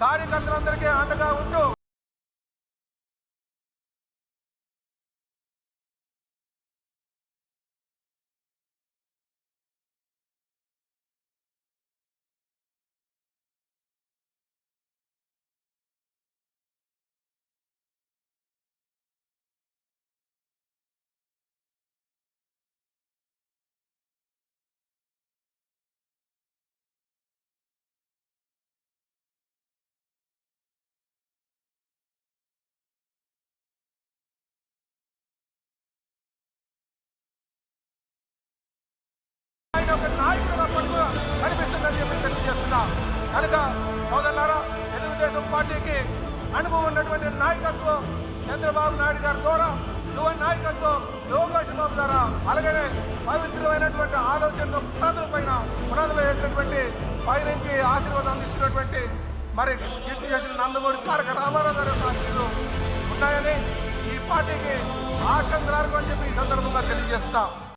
కార్యకర్తలందరికీ అండగా ఉంటూ ఒక నాయకుడుగా పడుకు కనిపిస్తుందని చెప్పి తెలియజేస్తున్నాం. కనుక సోదరులారా, తెలుగుదేశం పార్టీకి అనుభవం ఉన్నటువంటి నాయకత్వం చంద్రబాబు నాయుడు గారి ద్వారా, యువ నాయకత్వం లోకేష్ బాబు ద్వారా, అలాగనే పవిత్రమైనటువంటి ఆలోచనలు పునాదులు వేసినటువంటి పైనుంచి ఆశీర్వాదం ఇచ్చినటువంటి మరి కీర్తి చేసిన నందమూరి తారక రామారావు గారి ఆశీర్వాదాలు ఉన్నాయని ఈ పార్టీకి ఆచంద్రార్గం అని చెప్పి ఈ సందర్భంగా తెలియజేస్తున్నాం.